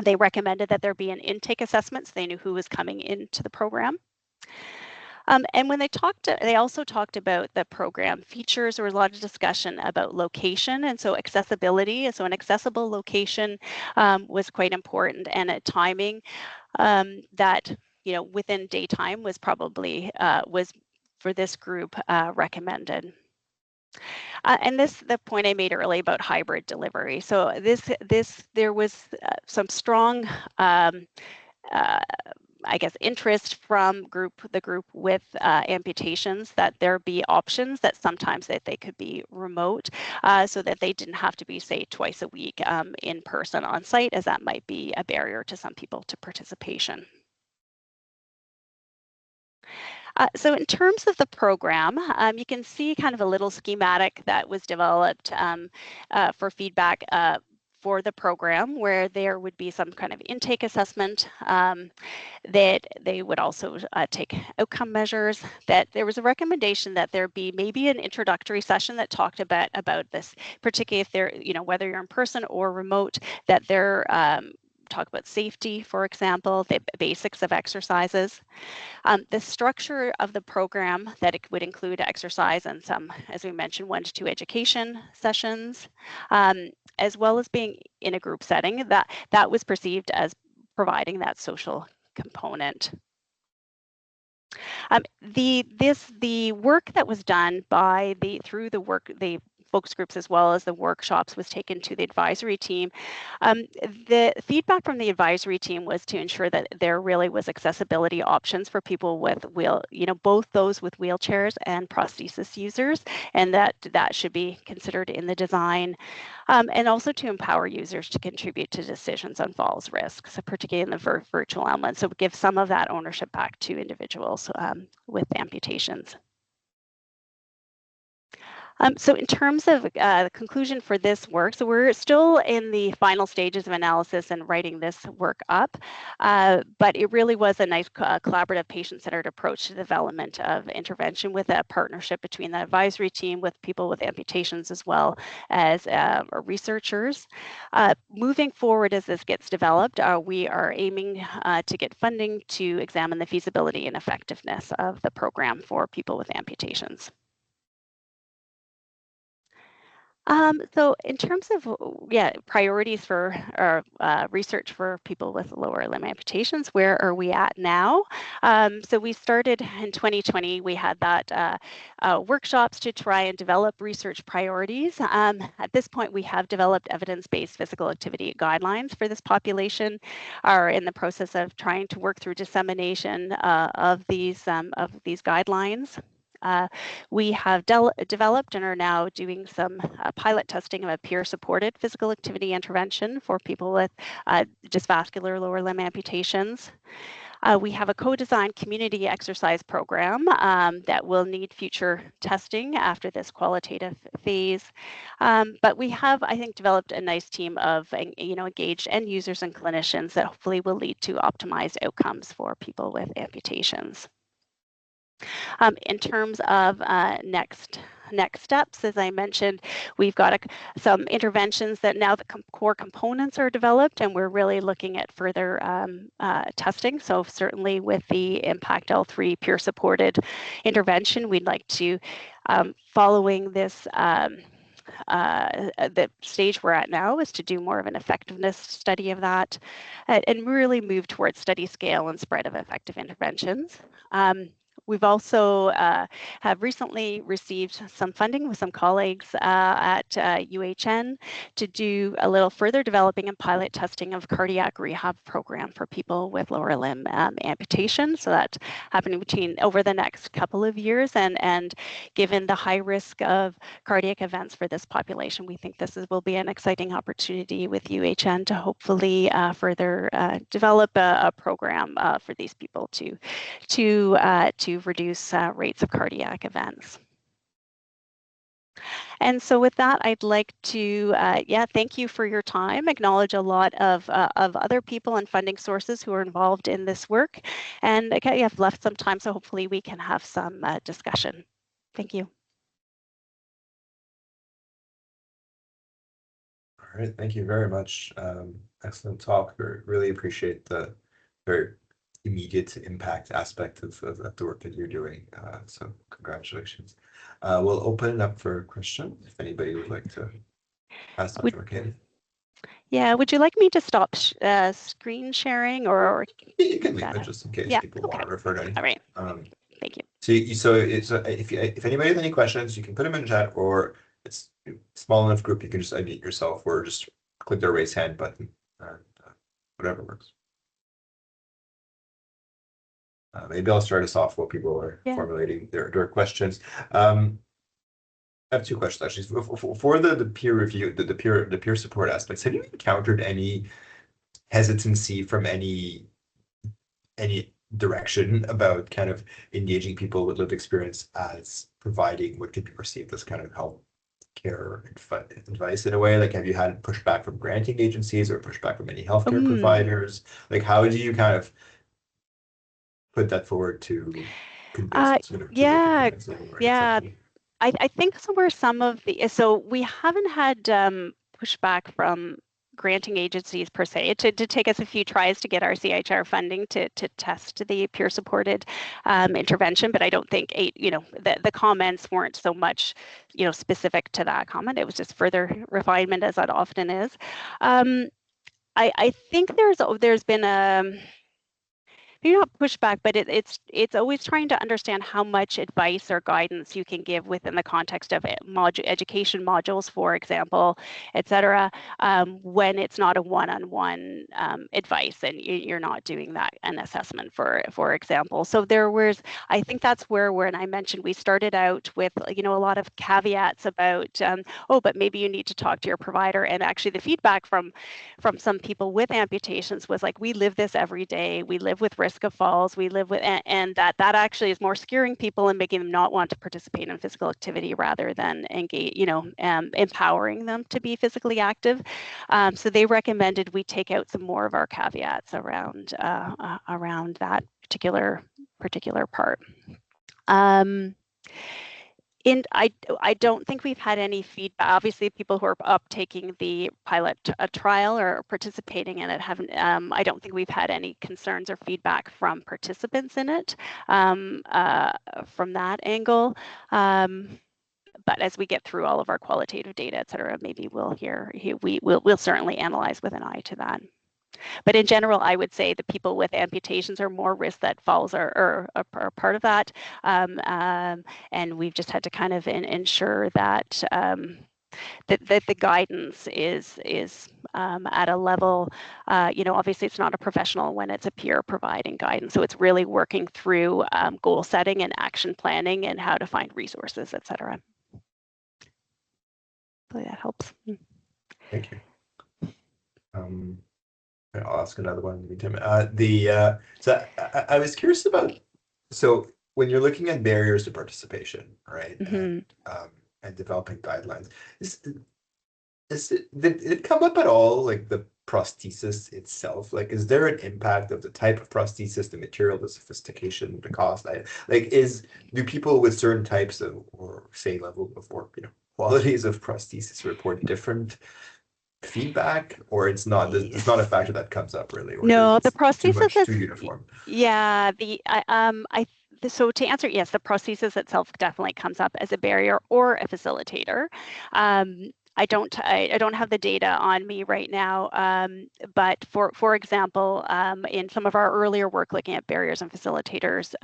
They recommended that there be an intake assessment so they knew who was coming into the program. And when they also talked about the program features. There was a lot of discussion about location, and so accessibility. And so an accessible location was quite important, and a timing that within daytime was probably was for this group recommended. And the point I made earlier about hybrid delivery. So there was some strong I guess interest from the group with amputations, that there be options that sometimes that they could be remote, so that they didn't have to be, say, twice a week in person on site, as that might be a barrier to some people to participation. So in terms of the program, you can see kind of a little schematic that was developed for feedback for the program, where there would be some kind of intake assessment, that they would also take outcome measures, that there was a recommendation that there be maybe an introductory session that talked about this, particularly if they're, whether you're in person or remote, that they're talk about safety, for example, the basics of exercises. The structure of the program, that it would include exercise and some, as we mentioned, 1 to 2 education sessions, as well as being in a group setting, that was perceived as providing that social component. The work that was done through the focus groups as well as the workshops was taken to the advisory team. The feedback from the advisory team was to ensure that there really was accessibility options for people with both those with wheelchairs and prosthesis users, and that should be considered in the design, and also to empower users to contribute to decisions on falls risks, so particularly in the virtual element. So give some of that ownership back to individuals with amputations. So in terms of the conclusion for this work, so we're still in the final stages of analysis and writing this work up, but it really was a nice collaborative patient-centered approach to development of intervention, with a partnership between the advisory team with people with amputations as well as researchers. Moving forward, as this gets developed, we are aiming to get funding to examine the feasibility and effectiveness of the program for people with amputations. So in terms of priorities for research for people with lower limb amputations, where are we at now? So we started in 2020. We had that workshops to try and develop research priorities. At this point, we have developed evidence-based physical activity guidelines for this population. Are in the process of trying to work through dissemination of these guidelines. We have developed and are now doing some pilot testing of a peer-supported physical activity intervention for people with just vascular lower limb amputations. We have a co-designed community exercise program that will need future testing after this qualitative phase. But we have, I think, developed a nice team of engaged end users and clinicians that hopefully will lead to optimized outcomes for people with amputations. In terms of next next steps. As I mentioned, we've got some interventions that now the core components are developed, and we're really looking at further testing. So certainly with the Impact L3 peer-supported intervention, we'd like to, following this the stage we're at now is to do more of an effectiveness study of that and really move towards study scale and spread of effective interventions. We've also have recently received some funding with some colleagues at UHN to do a little further developing and pilot testing of cardiac rehab program for people with lower limb amputation. So that's happening over the next couple of years. And given the high risk of cardiac events for this population, we think will be an exciting opportunity with UHN to hopefully further develop a program for these people to reduce rates of cardiac events. And so with that, I'd like to, thank you for your time, acknowledge a lot of other people and funding sources who are involved in this work. And okay, I've left some time, so hopefully we can have some discussion. Thank you. All right, thank you very much. Excellent talk. We really appreciate the very immediate impact aspect of the work that you're doing. So congratulations. We'll open it up for questions if anybody would like to ask Dr. McCabe. Yeah, would you like me to stop screen sharing or you can leave it just in case people want to refer to anything. All right. Thank you. So it's if anybody has any questions, you can put them in chat, or it's a small enough group you can just unmute yourself or just click the raise hand button, and whatever works. Maybe I'll start us off while people are formulating their questions. I have two questions actually. For the peer review, the peer support aspects, have you encountered any hesitancy from any direction about kind of engaging people with lived experience as providing what could be perceived as kind of health care advice in a way? Like, have you had pushback from granting agencies or pushback from any healthcare providers? Like, how do you kind of put that forward to convince? I think some of the, so we haven't had pushback from granting agencies per se. It did take us a few tries to get our CHR funding to test the peer-supported intervention, but I don't think the comments weren't so much specific to that comment. It was just further refinement, as that often is. I think there's been maybe not pushback, but it's always trying to understand how much advice or guidance you can give within the context of education modules, for example, et cetera, when it's not a one-on-one advice and you're not doing an assessment, for example. So I think that's where when I mentioned we started out with a lot of caveats about but maybe you need to talk to your provider, and actually the feedback from some people with amputations was like, we live this every day, we live with risk of falls, we live with, and that actually is more scaring people and making them not want to participate in physical activity rather than engage, empowering them to be physically active. So they recommended we take out some more of our caveats around that particular part. I don't think we've had any feedback. Obviously, people who are uptaking the pilot trial or participating in it haven't. I don't think we've had any concerns or feedback from participants in it from that angle. But as we get through all of our qualitative data, et cetera, maybe we'll we'll certainly analyze with an eye to that. But in general, I would say the people with amputations are more risk that falls are part of that. And we've just had to kind of ensure that that the guidance is at a level, obviously it's not a professional when it's a peer providing guidance. So it's really working through goal setting and action planning and how to find resources, et cetera. Hopefully that helps. Thank you. I'll ask another one, Tim. So I was curious about, so when you're looking at barriers to participation, right, and developing guidelines, did it come up at all, like the prosthesis itself? Like, is there an impact of the type of prosthesis, the material, the sophistication, the cost? Do people with certain types of, or say level of, or qualities of prosthesis report different feedback, or it's not a factor that comes up really, or No, the it's prosthesis too is, uniform? yeah, so to answer, yes, the prosthesis itself definitely comes up as a barrier or a facilitator. I don't have the data on me right now, but for example, in some of our earlier work looking at barriers and facilitators,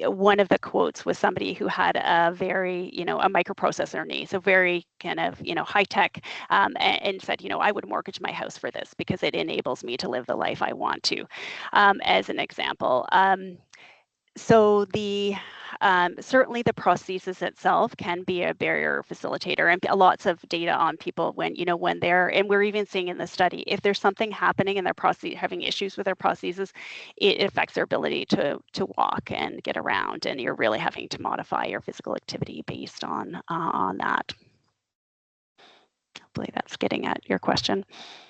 one of the quotes was somebody who had a very, a microprocessor knee, so very kind of, high tech, and said, I would mortgage my house for this because it enables me to live the life I want to, as an example. So certainly the prosthesis itself can be a barrier facilitator, and lots of data on people when they're, and we're even seeing in the study, if there's something happening and they're having issues with their prosthesis, it affects their ability to walk and get around, and you're really having to modify your physical activity based on that. Hopefully that's getting at your question.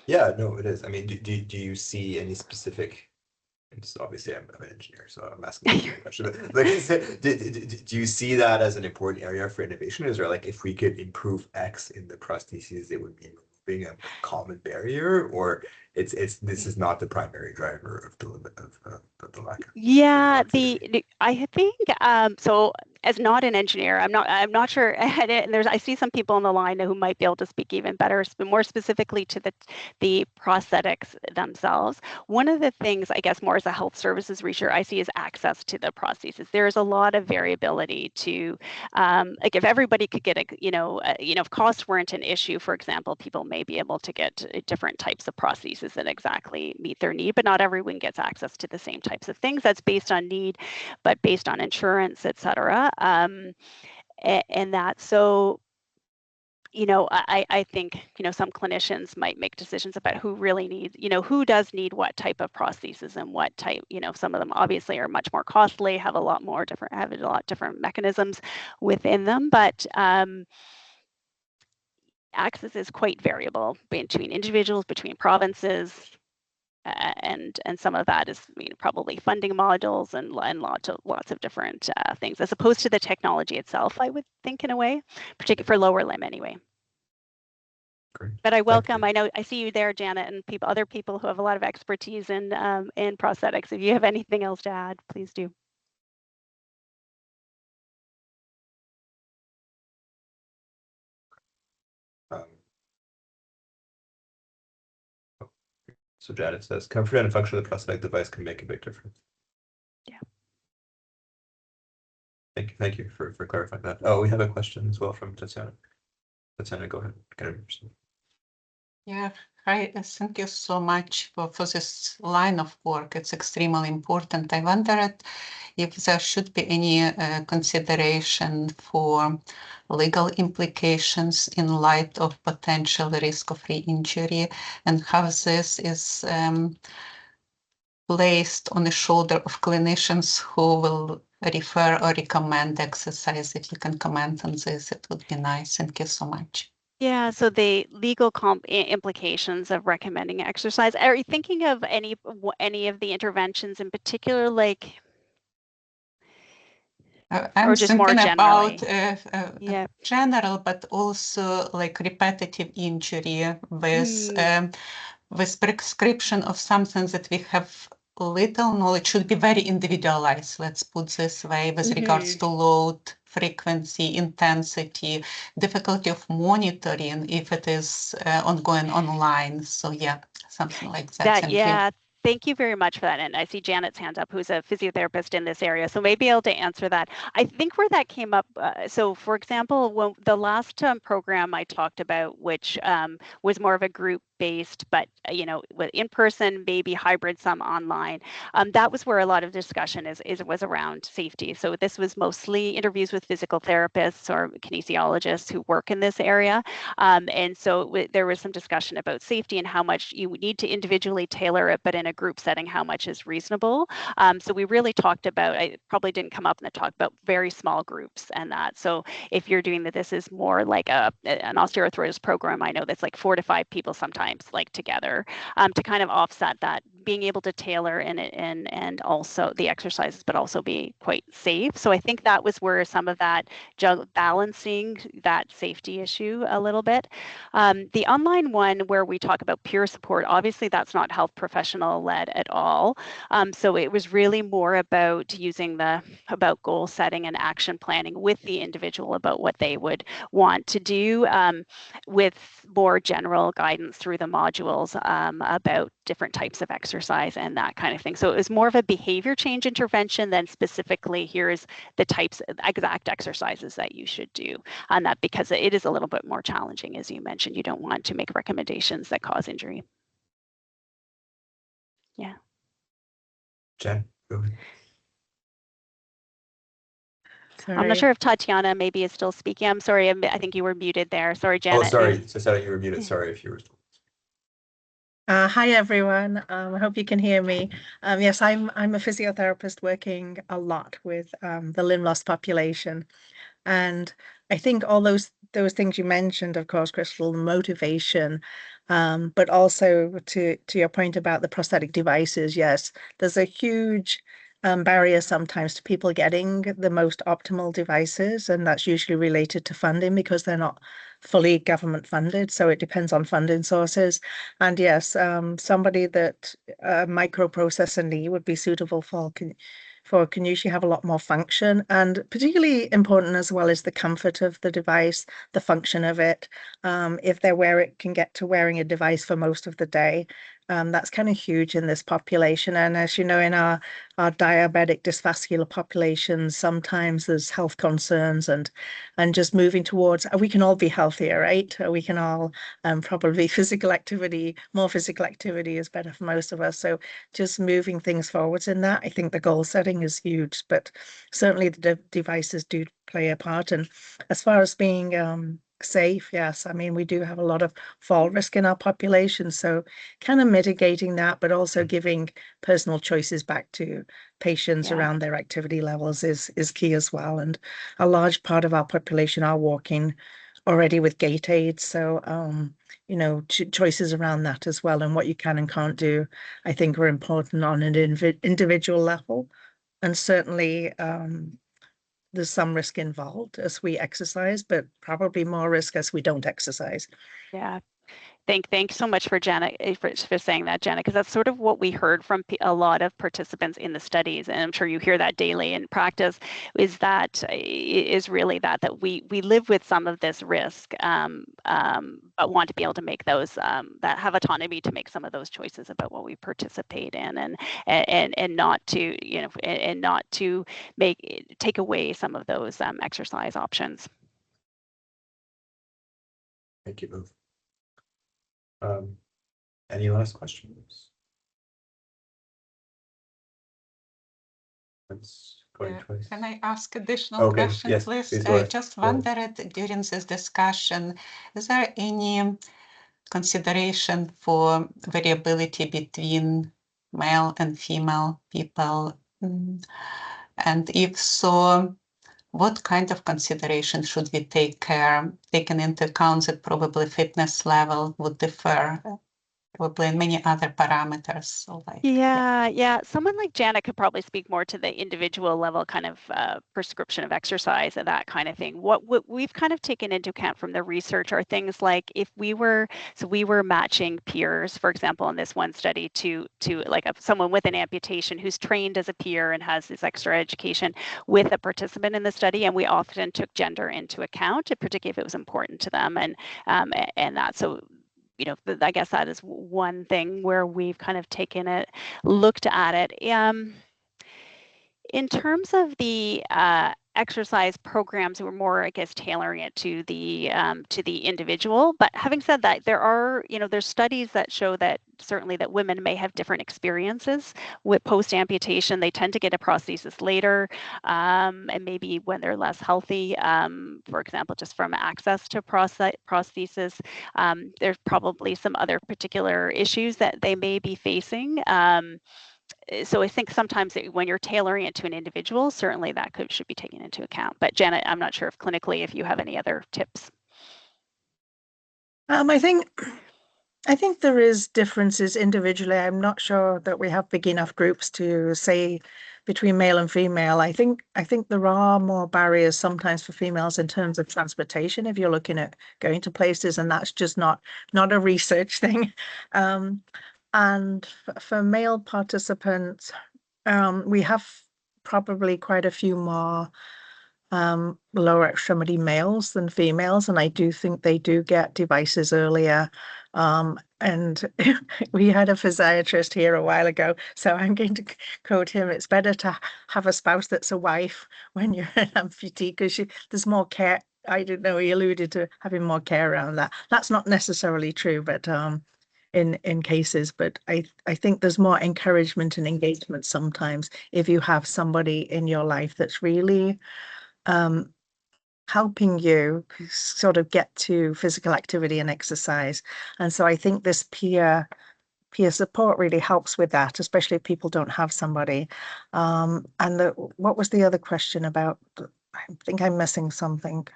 Yeah, no, it is. I mean, do you see any specific? And just obviously, I'm an engineer, so I'm asking you a question. Like, do you see that as an important area for innovation? Is there like, if we could improve X in the prostheses, it would be removing a common barrier, or this is not the primary driver of the limit of the lack of? Yeah, I think so. As not an engineer, I'm not sure. And I see some people on the line who might be able to speak even better, more specifically to the prosthetics themselves. One of the things, I guess, more as a health services researcher, I see is access to the prosthesis. There is a lot of variability to, like, if everybody could get if costs weren't an issue, for example, people may be able to get different types of prostheses that exactly meet their need, but not everyone gets access to the same types of things. That's based on need, but based on insurance, et cetera. And that, so, I think, some clinicians might make decisions about who really needs, who does need what type of prosthesis and what type, some of them obviously are much more costly, have a lot different mechanisms within them, but access is quite variable between individuals, between provinces, and some of that is probably funding modules and lots of different things, as opposed to the technology itself, I would think, in a way, particularly for lower limb anyway. Great. But I welcome, I know I see you there, Janet, and other people who have a lot of expertise in prosthetics. If you have anything else to add, please do. So Janet says, comfort and function of the prosthetic device can make a big difference. Yeah. Thank you for clarifying that. Oh, we have a question as well from Tatiana. Tatiana, go ahead. Yeah, hi, thank you so much for this line of work. It's extremely important. I wondered if there should be any consideration for legal implications in light of potential risk of re-injury, and how this is placed on the shoulder of clinicians who will refer or recommend exercise. If you can comment on this, it would be nice. Thank you so much. Yeah, so the legal implications of recommending exercise. Are you thinking of any of the interventions in particular, like? I'm just thinking more about yeah. general, but also like repetitive injury with prescription of something that we have little knowledge, should be very individualized, let's put this way, with regards to load, frequency, intensity, difficulty of monitoring if it is ongoing online. So yeah, something like that. Thank you very much for that. And I see Janet's hand up, who's a physiotherapist in this area, so maybe able to answer that. I think where that came up, so for example, the last program I talked about, which was more of a group based, but in person, maybe hybrid, some online. That was where a lot of discussion was around safety. So this was mostly interviews with physical therapists or kinesiologists who work in this area. And so there was some discussion about safety and how much you need to individually tailor it, but in a group setting, how much is reasonable. So we really talked about, I probably didn't come up in the talk, about very small groups and that. So if you're doing that, this is more like an osteoarthritis program. I know that's like 4 to 5 people sometimes, like together, to kind of offset that, being able to tailor and also the exercises, but also be quite safe. So I think that was where some of that balancing that safety issue a little bit. The online one where we talk about peer support, obviously that's not health professional led at all. So it was really more about using about goal setting and action planning with the individual about what they would want to do, with more general guidance through the modules about different types of exercise and that kind of thing. So it was more of a behavior change intervention than specifically here's the types of exact exercises that you should do on that, because it is a little bit more challenging. As you mentioned, you don't want to make recommendations that cause injury. Yeah. Jen, go ahead. Sorry. I'm not sure if Tatiana maybe is still speaking. I'm sorry. I think you were muted there. Sorry, Janet. Oh, sorry. So you were muted. Sorry if you were still. Hi everyone. I hope you can hear me. Yes, I'm a physiotherapist working a lot with the limb loss population, and I think all those things you mentioned, of course, Crystal, motivation, but also to your point about the prosthetic devices. Yes, there's a huge barrier sometimes to people getting the most optimal devices, and that's usually related to funding because they're not fully government funded. So it depends on funding sources. And yes, somebody that a microprocessor knee would be suitable for can usually have a lot more function, and particularly important as well is the comfort of the device, the function of it. If can get to wearing a device for most of the day, that's kind of huge in this population. And as you know, in our diabetic dysvascular populations, sometimes there's health concerns and just moving towards, we can all be healthier, right? We can all probably more physical activity is better for most of us. So just moving things forwards in that, I think the goal setting is huge, but certainly the devices do play a part. And as far as being safe, yes, I mean, we do have a lot of fall risk in our population, so kind of mitigating that, but also giving personal choices back to patients around their activity levels is key as well. And a large part of our population are walking already with gait aids, so choices around that as well, and what you can and can't do, I think, are important on an individual level. And certainly there's some risk involved as we exercise, but probably more risk as we don't exercise. Yeah. Thanks so much for Janet for saying that, Janet, because that's sort of what we heard from a lot of participants in the studies, and I'm sure you hear that daily in practice. Is really that we live with some of this risk, but want to be able to make those that have autonomy to make some of those choices about what we participate in, and not to and not to take away some of those exercise options. Thank you both. Any last questions? Can I ask additional questions, yes, please? I just wondered during this discussion, is there any consideration for variability between male and female people? And if so, what kind of consideration should we taking into account that probably fitness level would differ, probably in many other parameters? So Someone like Janet could probably speak more to the individual level kind of prescription of exercise and that kind of thing. What we've kind of taken into account from the research are things like if we were matching peers, for example, in this one study to like someone with an amputation who's trained as a peer and has this extra education with a participant in the study, and we often took gender into account, particularly if it was important to them, and that. So I guess that is one thing where we've kind of looked at it. In terms of the exercise programs were more, I guess, tailoring it to the individual. But having said that, there are, there's studies that show that certainly that women may have different experiences with post-amputation. They tend to get a prosthesis later, and maybe when they're less healthy, for example, just from access to prosthesis. There's probably some other particular issues that they may be facing. So I think sometimes when you're tailoring it to an individual, certainly that should be taken into account. But Janet, I'm not sure if clinically, if you have any other tips. I think there is differences individually. I'm not sure that we have big enough groups to say between male and female. I think there are more barriers sometimes for females in terms of transportation if you're looking at going to places, and that's just not a research thing. And for male participants, we have probably quite a few more lower extremity males than females, and I do think they do get devices earlier. And we had a physiatrist here a while ago, so I'm going to quote him. It's better to have a spouse that's a wife when you're an amputee because there's more care. I don't know, he alluded to having more care around that. That's not necessarily true, but in cases, but I think there's more encouragement and engagement sometimes if you have somebody in your life that's really helping you sort of get to physical activity and exercise. And so I think this peer support really helps with that, especially if people don't have somebody. And what was the other question about? I think I'm missing something.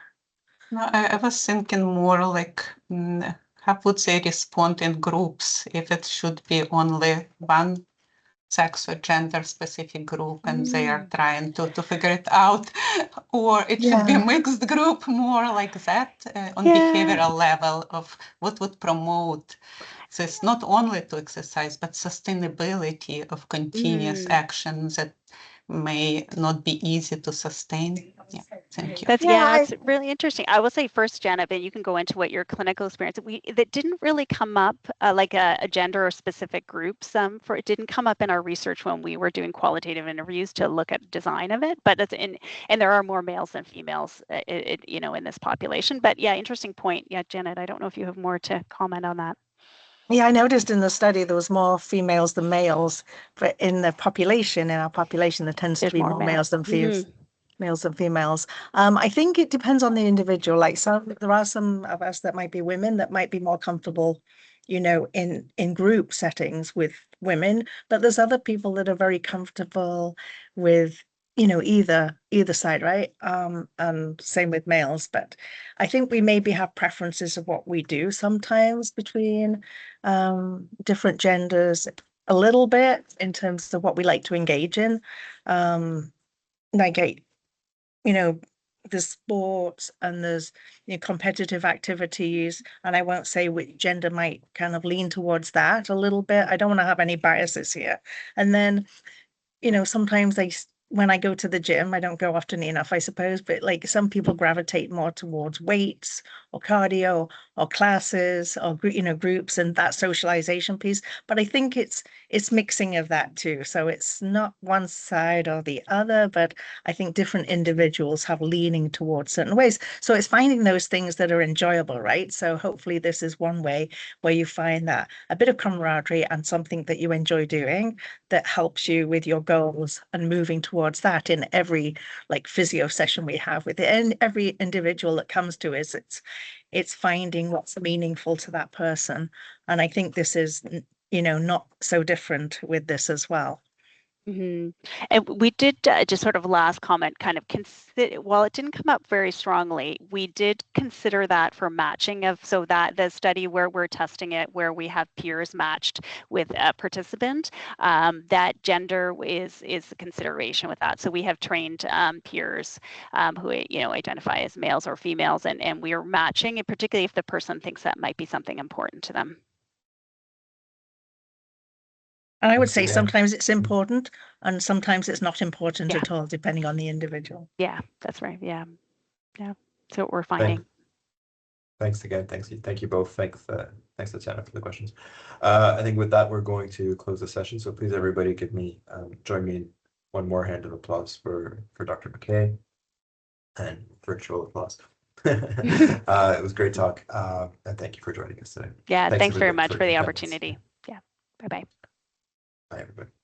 No, I was thinking more like how would they respond in groups if it should be only one sex or gender specific group and they are trying to figure it out, or it should be a mixed group, more like that on behavioral level of what would promote this, not only to exercise but sustainability of continuous actions that may not be easy to sustain. Yeah, thank you. It's really interesting. I will say first, Janet, but you can go into what your clinical experience. That didn't really come up like a gender or specific groups. It didn't come up in our research when we were doing qualitative interviews to look at design of it. But and there are more males than females, in this population. But yeah, interesting point. Yeah, Janet, I don't know if you have more to comment on that. Yeah, I noticed in the study there was more females than males, but in our population, there tends to be more males than females. Males than females. I think it depends on the individual. Like there are some of us that might be women that might be more comfortable, in group settings with women, but there's other people that are very comfortable with, either side, right? And same with males. But I think we maybe have preferences of what we do sometimes between different genders a little bit in terms of what we like to engage in. Like there's sports and there's competitive activities, and I won't say which gender might kind of lean towards that a little bit. I don't want to have any biases here. And then sometimes when I go to the gym, I don't go often enough, I suppose, but like some people gravitate more towards weights or cardio or classes or groups and that socialization piece. But I think it's mixing of that too. So it's not one side or the other, but I think different individuals have leaning towards certain ways. So it's finding those things that are enjoyable, right? So hopefully this is one way where you find that a bit of camaraderie and something that you enjoy doing that helps you with your goals and moving towards that in every like physio session we have with it. And every individual that comes to us, it's finding what's meaningful to that person. And I think this is, not so different with this as well. And we did just sort of last comment, kind of consider, while it didn't come up very strongly, we did consider that for matching so that the study where we're testing it, where we have peers matched with a participant, that gender is the consideration with that. So we have trained peers who identify as males or females, and we are matching, and particularly if the person thinks that might be something important to them. And I would say sometimes it's important and sometimes it's not important at all, depending on the individual. Yeah, that's right. Yeah. So what we're finding. Thanks again. Thank you both. Thanks Tatiana for the questions. I think with that, we're going to close the session. So please, everybody, join me in one more hand of applause for Dr. McKay. and virtual applause. It was a great talk, and thank you for joining us today. Yeah, thanks very everybody much for the your attendance. opportunity. Yeah, bye-bye. Bye, everybody.